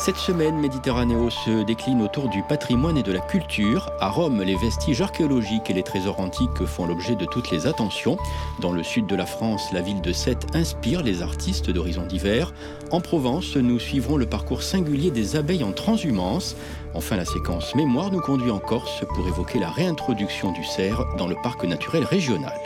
Cette semaine, Méditerranéo se décline autour du patrimoine et de la culture. À Rome, les vestiges archéologiques et les trésors antiques font l'objet de toutes les attentions. Dans le sud de la France, la ville de Sète inspire les artistes d'horizons divers. En Provence, nous suivrons le parcours singulier des abeilles en transhumance. Enfin, la séquence mémoire nous conduit en Corse pour évoquer la réintroduction du cerf dans le parc naturel régional.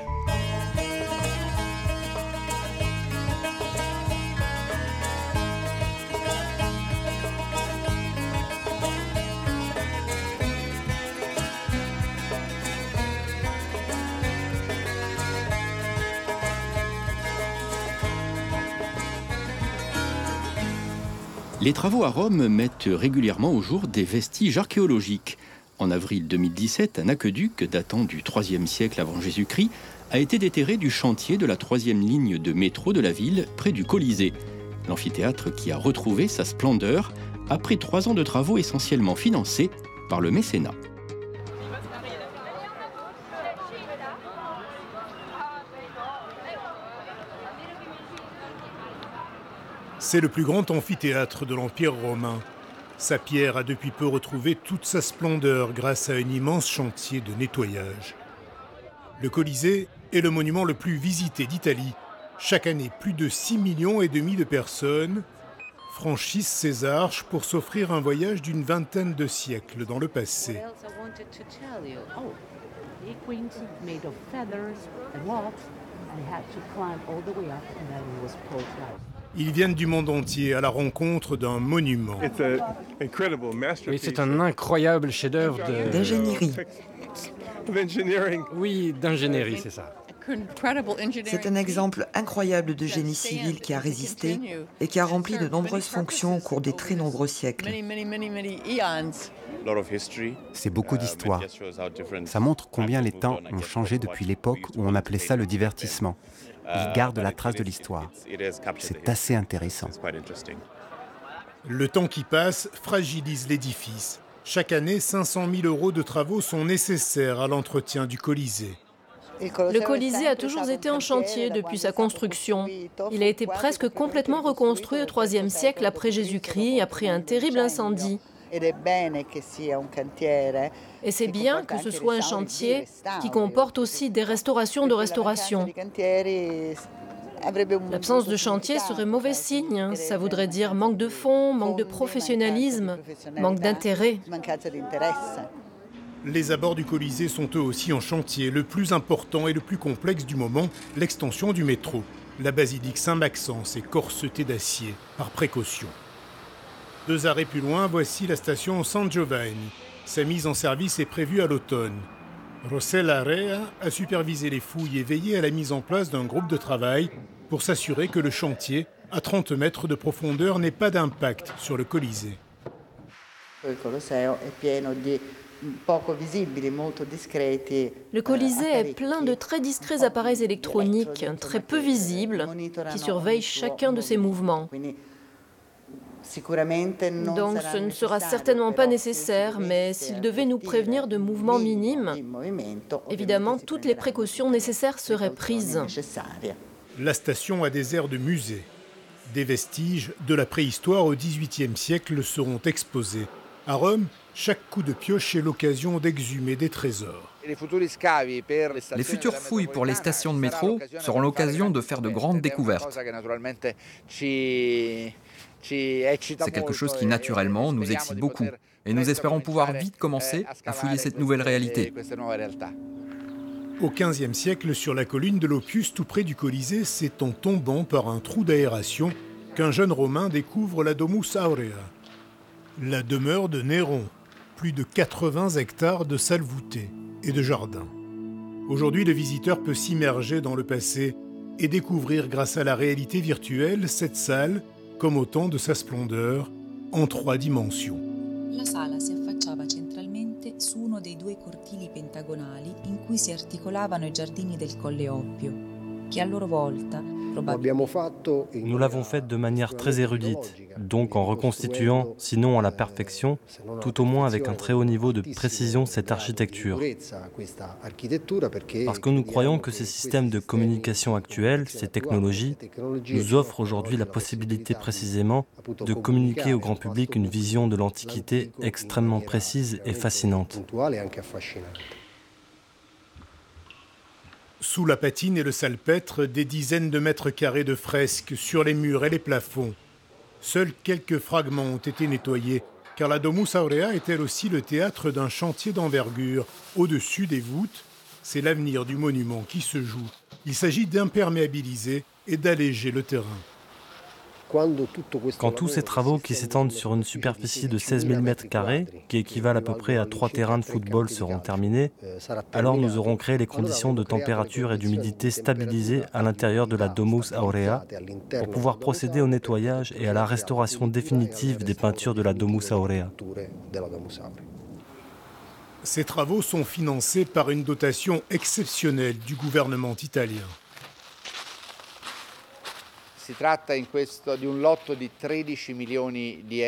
Les travaux à Rome mettent régulièrement au jour des vestiges archéologiques. En avril 2017, un aqueduc datant du IIIe siècle avant Jésus-Christ a été déterré du chantier de la 3e ligne de métro de la ville, près du Colisée. L'amphithéâtre qui a retrouvé sa splendeur après 3 ans de travaux essentiellement financés par le mécénat. C'est le plus grand amphithéâtre de l'Empire romain. Sa pierre a depuis peu retrouvé toute sa splendeur grâce à un immense chantier de nettoyage. Le Colisée est le monument le plus visité d'Italie. Chaque année, plus de 6,5 millions de personnes franchissent ces arches pour s'offrir un voyage d'une vingtaine de siècles dans le passé. Ils viennent du monde entier à la rencontre d'un monument. Oui, c'est un incroyable chef-d'œuvre d'ingénierie. Oui, d'ingénierie, c'est ça. C'est un exemple incroyable de génie civil qui a résisté et qui a rempli de nombreuses fonctions au cours des très nombreux siècles. C'est beaucoup d'histoire. Ça montre combien les temps ont changé depuis l'époque où on appelait ça le divertissement. Il garde la trace de l'histoire. C'est assez intéressant. Le temps qui passe fragilise l'édifice. Chaque année, 500 000 € de travaux sont nécessaires à l'entretien du Colisée. Le Colisée a toujours été en chantier depuis sa construction. Il a été presque complètement reconstruit au IIIe siècle après Jésus-Christ, après un terrible incendie. Et c'est bien que ce soit un chantier qui comporte aussi des restaurations de restauration. L'absence de chantier serait mauvais signe. Ça voudrait dire manque de fonds, manque de professionnalisme, manque d'intérêt. Les abords du Colisée sont eux aussi en chantier. Le plus important et le plus complexe du moment, l'extension du métro. La basilique Saint-Maxence est corsetée d'acier, par précaution. 2 arrêts plus loin, voici la station San Giovanni. Sa mise en service est prévue à l'automne. Rossella Rea a supervisé les fouilles et veillé à la mise en place d'un groupe de travail pour s'assurer que le chantier, à 30 mètres de profondeur, n'ait pas d'impact sur le Colisée. Le Colisée est plein de très discrets appareils électroniques, très peu visibles, qui surveillent chacun de ses mouvements. Donc ce ne sera certainement pas nécessaire, mais s'il devait nous prévenir de mouvements minimes, évidemment, toutes les précautions nécessaires seraient prises. La station a des airs de musée. Des vestiges de la préhistoire au XVIIIe siècle seront exposés. À Rome, chaque coup de pioche est l'occasion d'exhumer des trésors. Les futures fouilles pour les stations de métro seront l'occasion de faire de grandes découvertes. C'est quelque chose qui, naturellement, nous excite beaucoup. Et nous espérons pouvoir vite commencer à fouiller cette nouvelle réalité. Au XVe siècle, sur la colline de l'Oppius, tout près du Colisée, c'est en tombant par un trou d'aération qu'un jeune Romain découvre la Domus Aurea, la demeure de Néron. Plus de 80 hectares de salles voûtées et de jardins. Aujourd'hui, le visiteur peut s'immerger dans le passé et découvrir grâce à la réalité virtuelle cette salle, comme au temps de sa splendeur, en 3 dimensions. La sala si affacciava centralmente su uno dei 2 cortili pentagonali in cui si articolavano I giardini del Colle Oppio, che a loro volta Nous l'avons faite de manière très érudite. Donc en reconstituant, sinon à la perfection, tout au moins avec un très haut niveau de précision cette architecture. Parce que nous croyons que ces systèmes de communication actuels, ces technologies, nous offrent aujourd'hui la possibilité précisément de communiquer au grand public une vision de l'Antiquité extrêmement précise et fascinante. Sous la patine et le salpêtre, des dizaines de mètres carrés de fresques sur les murs et les plafonds. Seuls quelques fragments ont été nettoyés, car la Domus Aurea est elle aussi le théâtre d'un chantier d'envergure. Au-dessus des voûtes, c'est l'avenir du monument qui se joue. Il s'agit d'imperméabiliser et d'alléger le terrain. Quand tous ces travaux qui s'étendent sur une superficie de 16 000 m², qui équivalent à peu près à 3 terrains de football, seront terminés, alors nous aurons créé les conditions de température et d'humidité stabilisées à l'intérieur de la Domus Aurea pour pouvoir procéder au nettoyage et à la restauration définitive des peintures de la Domus Aurea. Ces travaux sont financés par une dotation exceptionnelle du gouvernement italien.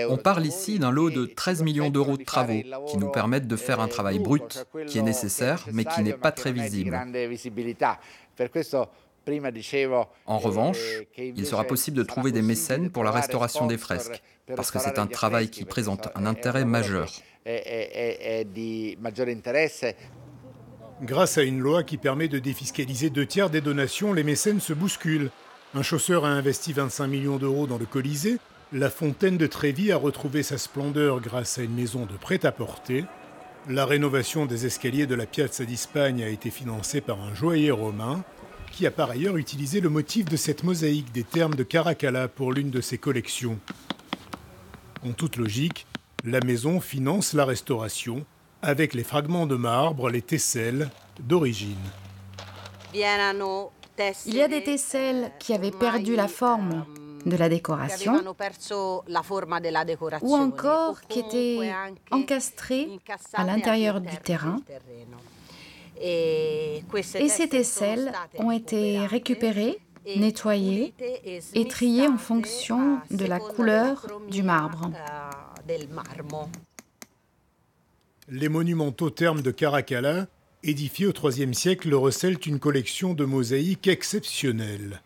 On parle ici d'un lot de 13 millions d'euros de travaux qui nous permettent de faire un travail brut, qui est nécessaire, mais qui n'est pas très visible. En revanche, il sera possible de trouver des mécènes pour la restauration des fresques, parce que c'est un travail qui présente un intérêt majeur. Grâce à une loi qui permet de défiscaliser 2/3 des donations, les mécènes se bousculent. Un chausseur a investi 25 millions d'euros dans le Colisée. La fontaine de Trévi a retrouvé sa splendeur grâce à une maison de prêt-à-porter. La rénovation des escaliers de la Piazza d'Espagne a été financée par un joaillier romain qui a par ailleurs utilisé le motif de cette mosaïque des thermes de Caracalla pour l'une de ses collections. En toute logique, la maison finance la restauration avec les fragments de marbre, les tesselles d'origine. Il y a des tesselles qui avaient perdu la forme de la décoration ou encore qui étaient encastrées à l'intérieur du terrain. Et ces tesselles ont été récupérées, nettoyées et triées en fonction de la couleur du marbre. Les monumentaux thermes de Caracalla, édifiés au IIIe siècle, recèlent une collection de mosaïques exceptionnelles.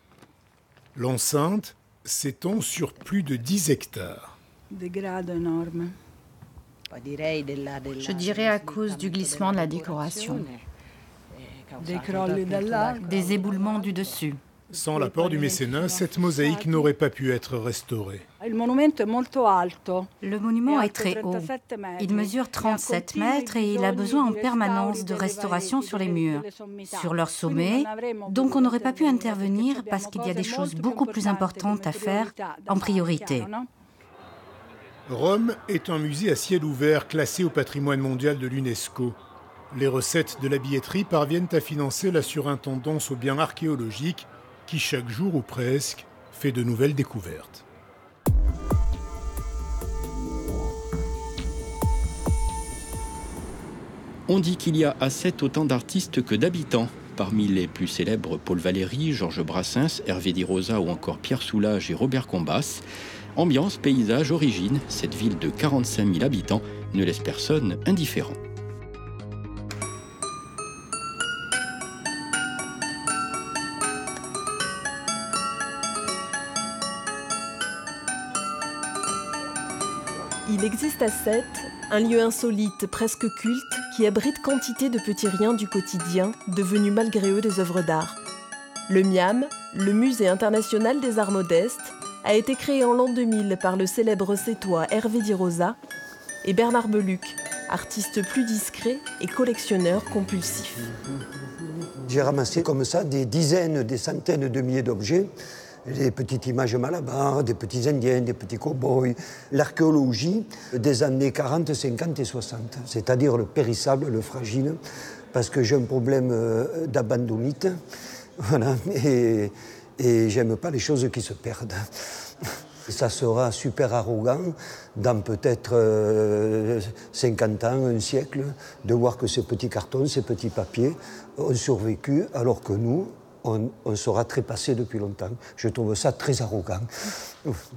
L'enceinte s'étend sur plus de 10 hectares. Je dirais à cause du glissement de la décoration. Des éboulements du dessus. Sans l'apport du mécénat, cette mosaïque n'aurait pas pu être restaurée. Le monument est très haut. Il mesure 37 mètres et il a besoin en permanence de restauration sur les murs, sur leur sommet. Donc on n'aurait pas pu intervenir parce qu'il y a des choses beaucoup plus importantes à faire en priorité. Rome est un musée à ciel ouvert classé au patrimoine mondial de l'UNESCO. Les recettes de la billetterie parviennent à financer la surintendance aux biens archéologiques qui, chaque jour ou presque, fait de nouvelles découvertes. On dit qu'il y a à Sète autant d'artistes que d'habitants. Parmi les plus célèbres, Paul Valéry, Georges Brassens, Hervé Di Rosa ou encore Pierre Soulages et Robert Combas. Ambiance, paysage, origine, cette ville de 45 000 habitants ne laisse personne indifférent. Il existe à Sète un lieu insolite, presque culte, qui abrite quantité de petits riens du quotidien, devenus malgré eux des œuvres d'art. Le MIAM, le Musée international des arts modestes, a été créé en l'an 2000 par le célèbre sétois Hervé Di Rosa et Bernard Beluc, artiste plus discret et collectionneur compulsif. J'ai ramassé comme ça des dizaines, des centaines de milliers d'objets. Des petites images malabars, des petits indiens, des petits cow-boys. L'archéologie des années 40, 50 et 60, c'est-à-dire le périssable, le fragile, parce que j'ai un problème d'abandonite, voilà, et j'aime pas les choses qui se perdent. Ça sera super arrogant, dans peut-être 50 ans, un siècle, de voir que ces petits cartons, ces petits papiers ont survécu, alors que nous, on sera trépassé depuis longtemps. Je trouve ça très arrogant.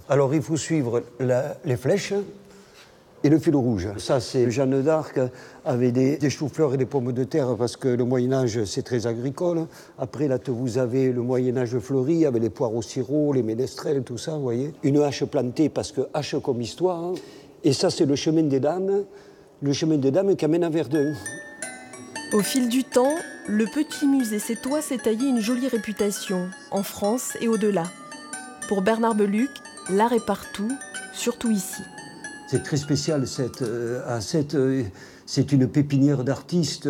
Alors il faut suivre les flèches et le fil rouge. Ça, c'est Jeanne d'Arc avec des choux-fleurs et des pommes de terre parce que le Moyen-Âge, c'est très agricole. Après, là, vous avez le Moyen-Âge fleuri avec les poires au sirop, les ménestrels, tout ça, vous voyez. Une hache plantée parce que hache comme histoire. Hein. Et ça, c'est le chemin des dames qui amène à Verdun. Au fil du temps, le petit musée sétois s'est taillé une jolie réputation, en France et au-delà. Pour Bernard Beluc, l'art est partout, surtout ici. C'est très spécial, c'est une pépinière d'artistes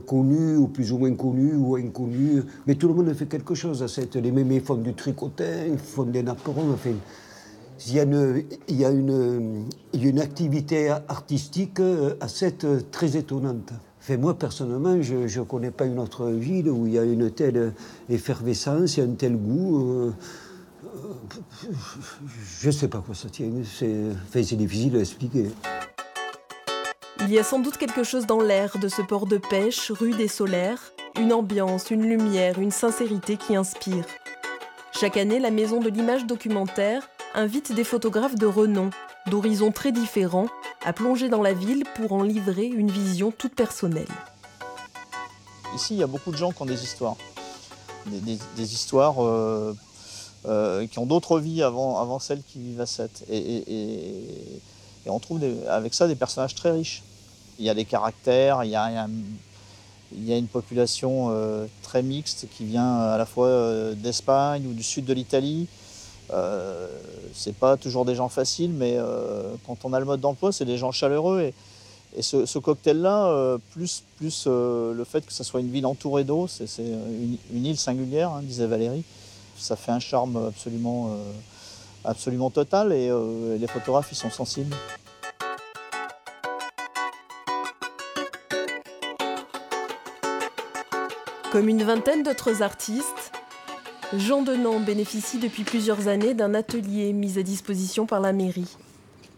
connus ou plus ou moins connus ou inconnus. Mais tout le monde fait quelque chose à cette. Les mémés font du tricotin, ils font des napperons. Enfin, il y a une activité artistique à cette très étonnante. Enfin, moi, personnellement, je ne connais pas une autre ville où il y a une telle effervescence et un tel goût. Je ne sais pas quoi ça tient, c'est difficile à expliquer. Il y a sans doute quelque chose dans l'air de ce port de pêche rude et solaire, une ambiance, une lumière, une sincérité qui inspire. Chaque année, la Maison de l'Image Documentaire invite des photographes de renom, d'horizons très différents, à plonger dans la ville pour en livrer une vision toute personnelle. Ici, il y a beaucoup de gens qui ont des histoires. Des histoires qui ont d'autres vies avant celles qui vivent à Sète. Et on trouve avec ça des personnages très riches. Il y a des caractères, il y a une population très mixte qui vient à la fois d'Espagne ou du sud de l'Italie. C'est pas toujours des gens faciles, mais quand on a le mode d'emploi, c'est des gens chaleureux. Et ce cocktail-là, plus le fait que ça soit une ville entourée d'eau, c'est une île singulière, hein, disait Valérie, ça fait un charme absolument total et les photographes y sont sensibles. Comme une vingtaine d'autres artistes, Jean Denand bénéficie depuis plusieurs années d'un atelier mis à disposition par la mairie.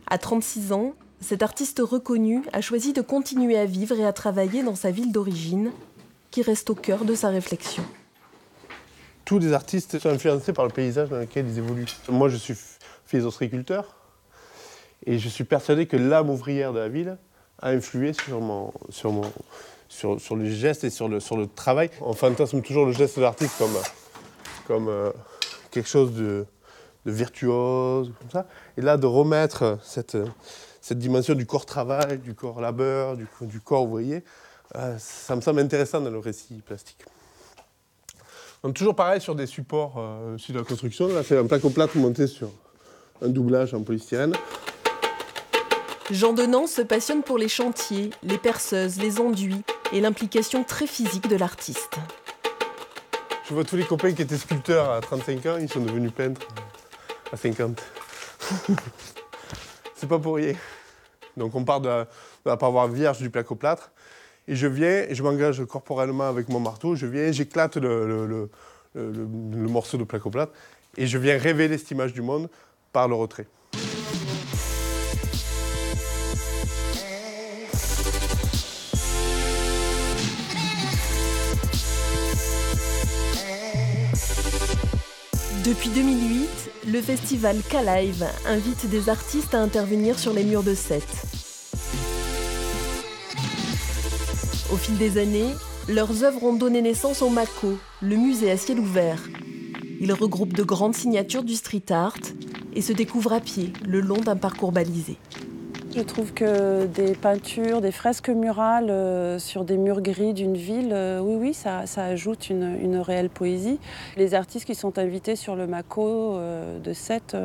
À 36 ans, cet artiste reconnu a choisi de continuer à vivre et à travailler dans sa ville d'origine, qui reste au cœur de sa réflexion. Tous les artistes sont influencés par le paysage dans lequel ils évoluent. Moi, je suis fils d'ostréiculteur et je suis persuadé que l'âme ouvrière de la ville a influé sur le geste et sur le travail. On fantasme toujours le geste de l'artiste comme quelque chose de virtuose, comme ça. Et là, de remettre cette dimension du corps-travail, du corps-labeur, du corps ouvrier, ça me semble intéressant dans le récit plastique. Donc toujours pareil sur des supports sur la construction. Là, c'est un placo-plâtre monté sur un doublage en polystyrène. Jean Denand se passionne pour les chantiers, les perceuses, les enduits et l'implication très physique de l'artiste. Je vois tous les copains qui étaient sculpteurs à 35 ans, ils sont devenus peintres à 50. C'est pas pour rien. Donc on part de la paroi vierge du placo-plâtre. Et je viens, et je m'engage corporellement avec mon marteau, j'éclate le morceau de placo-plâtre et je viens révéler cette image du monde par le retrait. Depuis 2008, le festival K-Live invite des artistes à intervenir sur les murs de Sète. Au fil des années, leurs œuvres ont donné naissance au MACO, le musée à ciel ouvert. Il regroupe de grandes signatures du street art et se découvre à pied le long d'un parcours balisé. Je trouve que des peintures, des fresques murales sur des murs gris d'une ville, oui, ça ajoute une réelle poésie. Les artistes qui sont invités sur le MACO de Sète,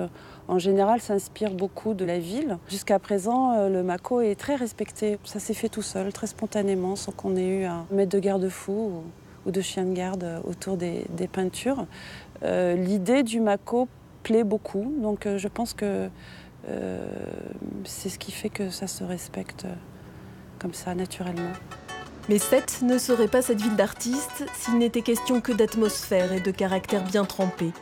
en général, s'inspirent beaucoup de la ville. Jusqu'à présent, le MACO est très respecté. Ça s'est fait tout seul, très spontanément, sans qu'on ait eu à mettre de garde-fous ou de chiens de garde autour des peintures. L'idée du MACO plaît beaucoup, donc je pense que c'est ce qui fait que ça se respecte comme ça, naturellement. Mais Sète ne serait pas cette ville d'artistes s'il n'était question que d'atmosphère et de caractère bien trempé.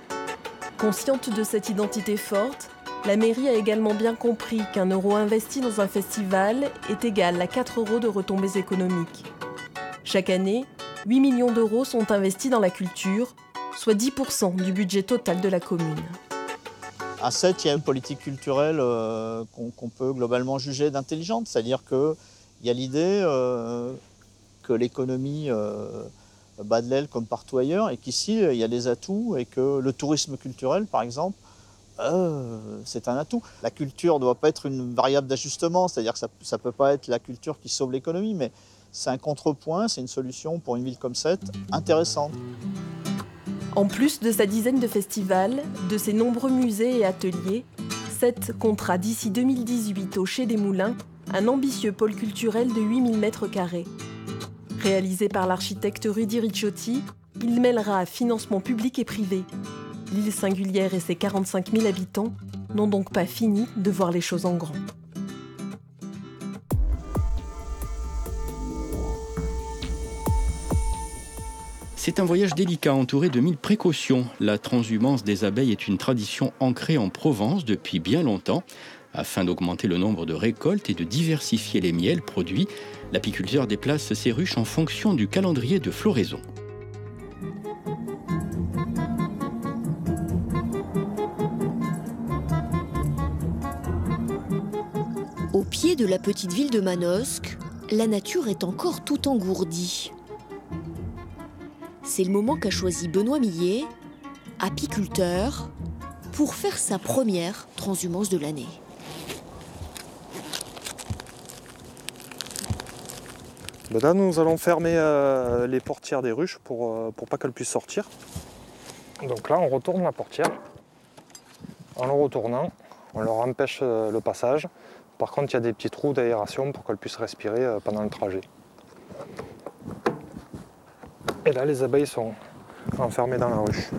Consciente de cette identité forte, la mairie a également bien compris qu'un euro investi dans un festival est égal à 4 € de retombées économiques. Chaque année, 8 millions d'euros sont investis dans la culture, soit 10% du budget total de la commune. À Sète, il y a une politique culturelle qu'on peut globalement juger d'intelligente, c'est-à-dire qu'il y a l'idée que l'économie bat de l'aile comme partout ailleurs et qu'ici, il y a des atouts et que le tourisme culturel, par exemple, c'est un atout. La culture ne doit pas être une variable d'ajustement, c'est-à-dire que ça ne peut pas être la culture qui sauve l'économie, mais c'est un contrepoint, c'est une solution pour une ville comme Sète intéressante. En plus de sa dizaine de festivals, de ses nombreux musées et ateliers, Sète comptera d'ici 2018 au Chai des Moulins un ambitieux pôle culturel de 8000 m². Réalisé par l'architecte Rudy Ricciotti, il mêlera financement public et privé. L'île singulière et ses 45 000 habitants n'ont donc pas fini de voir les choses en grand. C'est un voyage délicat entouré de 1000 précautions. La transhumance des abeilles est une tradition ancrée en Provence depuis bien longtemps. Afin d'augmenter le nombre de récoltes et de diversifier les miels produits, l'apiculteur déplace ses ruches en fonction du calendrier de floraison. Au pied de la petite ville de Manosque, la nature est encore tout engourdie. C'est le moment qu'a choisi Benoît Millet, apiculteur, pour faire sa première transhumance de l'année. Là, nous allons fermer les portières des ruches pour pas qu'elles puissent sortir. Donc là, on retourne la portière. En le retournant, on leur empêche le passage. Par contre, il y a des petits trous d'aération pour qu'elles puissent respirer pendant le trajet. Et là, les abeilles sont enfermées dans la ruche.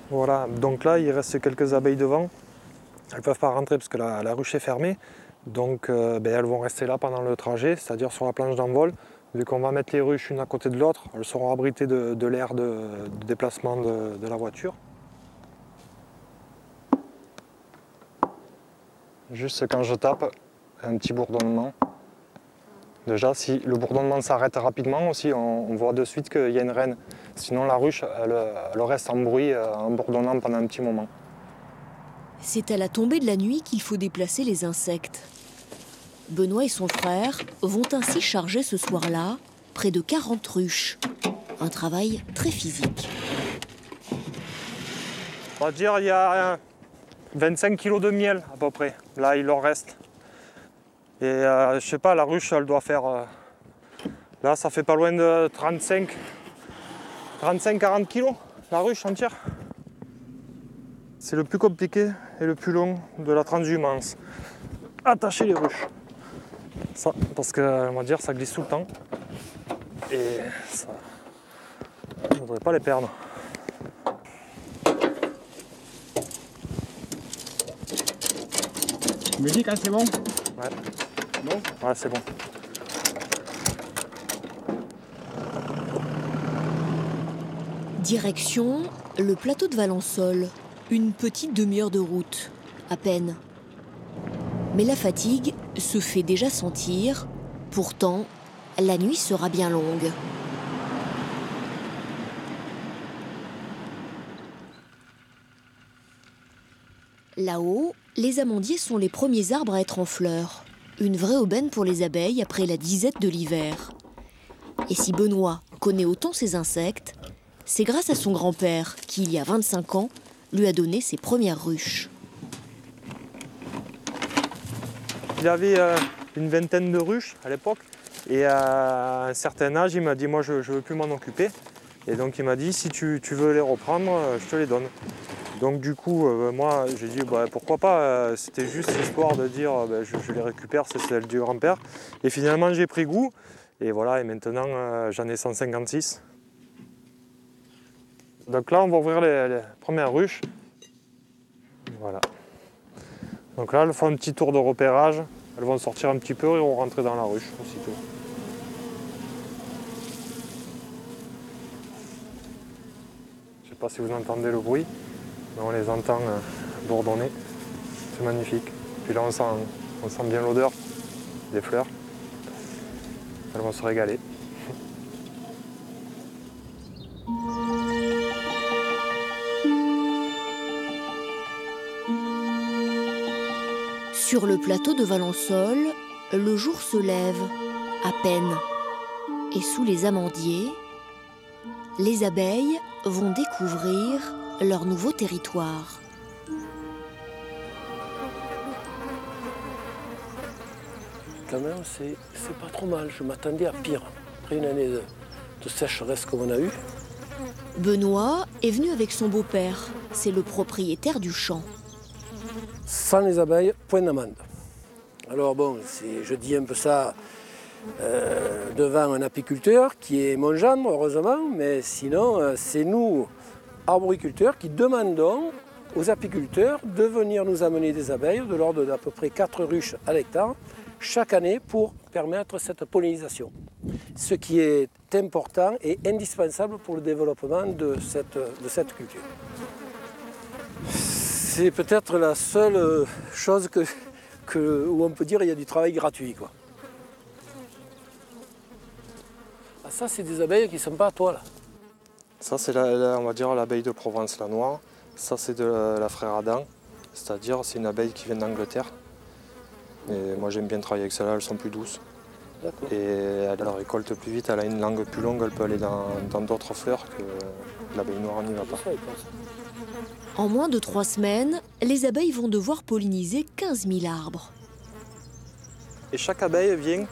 Voilà, donc là, il reste quelques abeilles devant. Elles ne peuvent pas rentrer parce que la ruche est fermée. Donc elles vont rester là pendant le trajet, c'est-à-dire sur la planche d'envol. Vu qu'on va mettre les ruches une à côté de l'autre, elles seront abritées de l'air de déplacement de la voiture. Juste quand je tape, un petit bourdonnement. Déjà, si le bourdonnement s'arrête rapidement aussi, on voit de suite qu'il y a une reine. Sinon, la ruche, elle reste en bruit, en bourdonnant pendant un petit moment. C'est à la tombée de la nuit qu'il faut déplacer les insectes. Benoît et son frère vont ainsi charger ce soir-là près de 40 ruches. Un travail très physique. On va dire il y a 25 kg de miel à peu près. Là, il en reste. Et je sais pas, la ruche, elle doit faire... là, ça fait pas loin de 35-40 kg, la ruche entière. C'est le plus compliqué et le plus long de la transhumance. Attacher les ruches. Ça, parce que, on va dire, ça glisse tout le temps. Et ça... on ne voudrait pas les perdre. Musique, hein, c'est bon? Ouais. Non? Ouais, c'est bon. Direction le plateau de Valençol. Une petite demi-heure de route, à peine. Mais la fatigue se fait déjà sentir. Pourtant, la nuit sera bien longue. Là-haut, les amandiers sont les premiers arbres à être en fleurs. Une vraie aubaine pour les abeilles après la disette de l'hiver. Et si Benoît connaît autant ces insectes, c'est grâce à son grand-père qui, il y a 25 ans, lui a donné ses premières ruches. Il avait une vingtaine de ruches à l'époque. Et à un certain âge, il m'a dit, moi je ne veux plus m'en occuper. Et donc il m'a dit, si tu veux les reprendre, je te les donne. Donc du coup, moi j'ai dit, pourquoi pas. C'était juste l'histoire de dire, je les récupère, c'est celle du grand-père. Et finalement j'ai pris goût. Et voilà, et maintenant j'en ai 156. Donc là, on va ouvrir les premières ruches. Voilà. Donc là, elles font un petit tour de repérage. Elles vont sortir un petit peu et vont rentrer dans la ruche aussitôt. Je ne sais pas si vous entendez le bruit, mais on les entend bourdonner. C'est magnifique. Puis là, on sent bien l'odeur des fleurs. Elles vont se régaler. Sur le plateau de Valensole, le jour se lève, à peine. Et sous les amandiers, les abeilles vont découvrir leur nouveau territoire. Quand même, c'est pas trop mal. Je m'attendais à pire. Après une année de sécheresse comme on a eu. Benoît est venu avec son beau-père. C'est le propriétaire du champ. Sans les abeilles, point d'amande. Alors bon, je dis un peu ça devant un apiculteur qui est mon gendre, heureusement, mais sinon, c'est nous, arboriculteurs, qui demandons aux apiculteurs de venir nous amener des abeilles de l'ordre d'à peu près 4 ruches à l'hectare chaque année pour permettre cette pollinisation. Ce qui est important et indispensable pour le développement de cette culture. C'est peut-être la seule chose où on peut dire qu'il y a du travail gratuit, quoi. Ah, ça, c'est des abeilles qui ne sont pas à toi, là. Ça, c'est, on va dire, l'abeille de Provence, la noire. Ça, c'est de la frère Adam, c'est-à-dire c'est une abeille qui vient d'Angleterre. Et moi, j'aime bien travailler avec celle-là, elles sont plus douces. Et elle la récolte plus vite, elle a une langue plus longue, elle peut aller dans d'autres fleurs que l'abeille noire n'y va pas. En moins de 3 semaines, les abeilles vont devoir polliniser 15 000 arbres. Et chaque abeille vient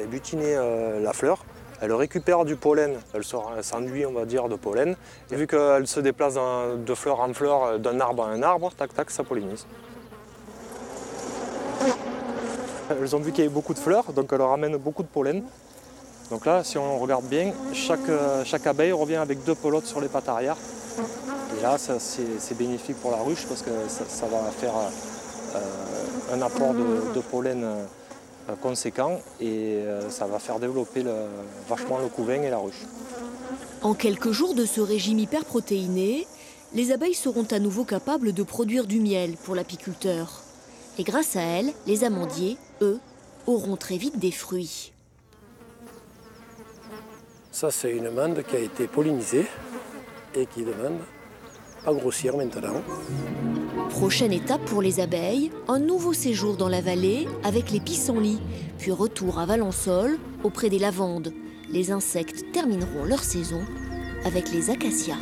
butiner la fleur. Elle récupère du pollen, elle s'enduit, on va dire, de pollen. Et vu qu'elle se déplace de fleur en fleur, d'un arbre à un arbre, tac tac, ça pollinise. Elles ont vu qu'il y avait beaucoup de fleurs, donc elles leur amènent beaucoup de pollen. Donc là, si on regarde bien, chaque abeille revient avec 2 pelotes sur les pattes arrière. Et là, c'est bénéfique pour la ruche parce que ça va faire un apport de pollen conséquent et ça va faire développer vachement le couvain et la ruche. En quelques jours de ce régime hyperprotéiné, les abeilles seront à nouveau capables de produire du miel pour l'apiculteur. Et grâce à elles, les amandiers, eux, auront très vite des fruits. Ça, c'est une amande qui a été pollinisée et qui demande à grossir maintenant. Prochaine étape pour les abeilles, un nouveau séjour dans la vallée avec les pissenlits, puis retour à Valensole auprès des lavandes. Les insectes termineront leur saison avec les acacias.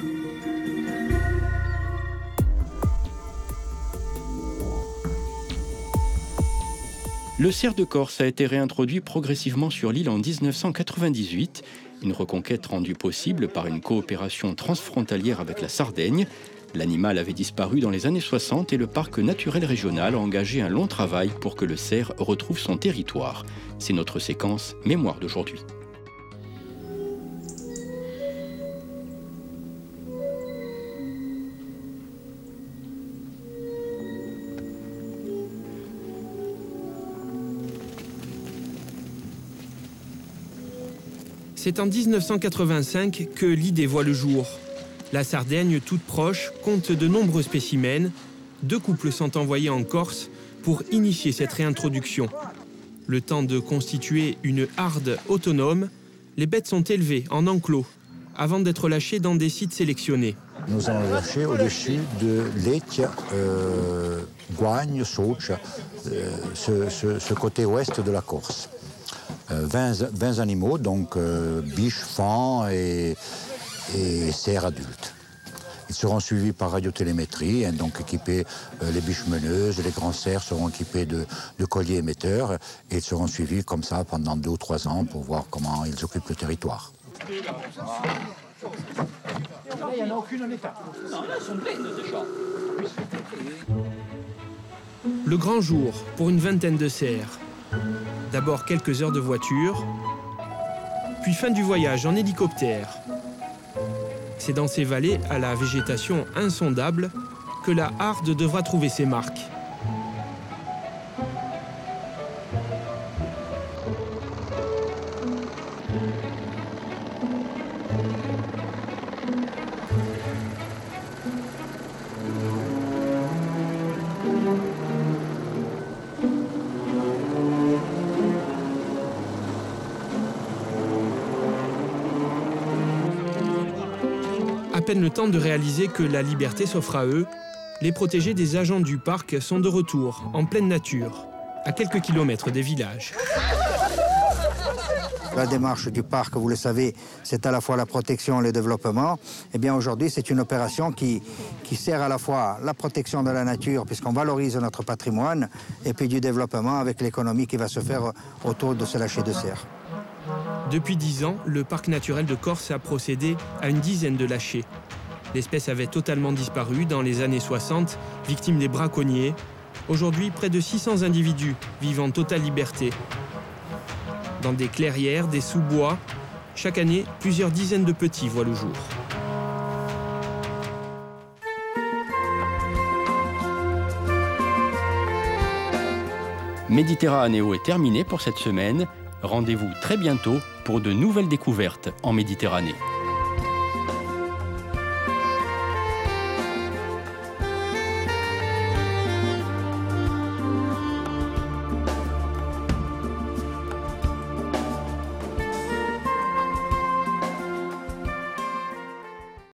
Le cerf de Corse a été réintroduit progressivement sur l'île en 1998, une reconquête rendue possible par une coopération transfrontalière avec la Sardaigne. L'animal avait disparu dans les années 60 et le parc naturel régional a engagé un long travail pour que le cerf retrouve son territoire. C'est notre séquence Mémoire d'aujourd'hui. C'est en 1985 que l'idée voit le jour. La Sardaigne, toute proche, compte de nombreux spécimens. 2 couples sont envoyés en Corse pour initier cette réintroduction. Le temps de constituer une harde autonome, les bêtes sont élevées en enclos avant d'être lâchées dans des sites sélectionnés. Nous allons lâcher au-dessus de Lecce, Goigne, Sauch, ce côté ouest de la Corse. 20 animaux, donc biches, fans et cerfs adultes. Ils seront suivis par radiotélémétrie, donc équipés, les biches meneuses, les grands cerfs seront équipés de colliers émetteurs et ils seront suivis comme ça pendant 2 ou 3 ans pour voir comment ils occupent le territoire. Là, il n'y en a aucune en état. Non, là, elles sont pleines déjà. Le grand jour pour une vingtaine de cerfs. D'abord quelques heures de voiture, puis fin du voyage en hélicoptère. C'est dans ces vallées à la végétation insondable que la harde devra trouver ses marques. À peine le temps de réaliser que la liberté s'offre à eux, les protégés des agents du parc sont de retour, en pleine nature, à quelques kilomètres des villages. La démarche du parc, vous le savez, c'est à la fois la protection et le développement. Eh bien aujourd'hui, c'est une opération qui sert à la fois la protection de la nature, puisqu'on valorise notre patrimoine, et puis du développement avec l'économie qui va se faire autour de ce lâcher de cerf. Depuis 10 ans, le parc naturel de Corse a procédé à une dizaine de lâchers. L'espèce avait totalement disparu dans les années 60, victime des braconniers. Aujourd'hui, près de 600 individus vivent en totale liberté. Dans des clairières, des sous-bois, chaque année, plusieurs dizaines de petits voient le jour. Méditerranéo est terminé pour cette semaine. Rendez-vous très bientôt pour de nouvelles découvertes en Méditerranée.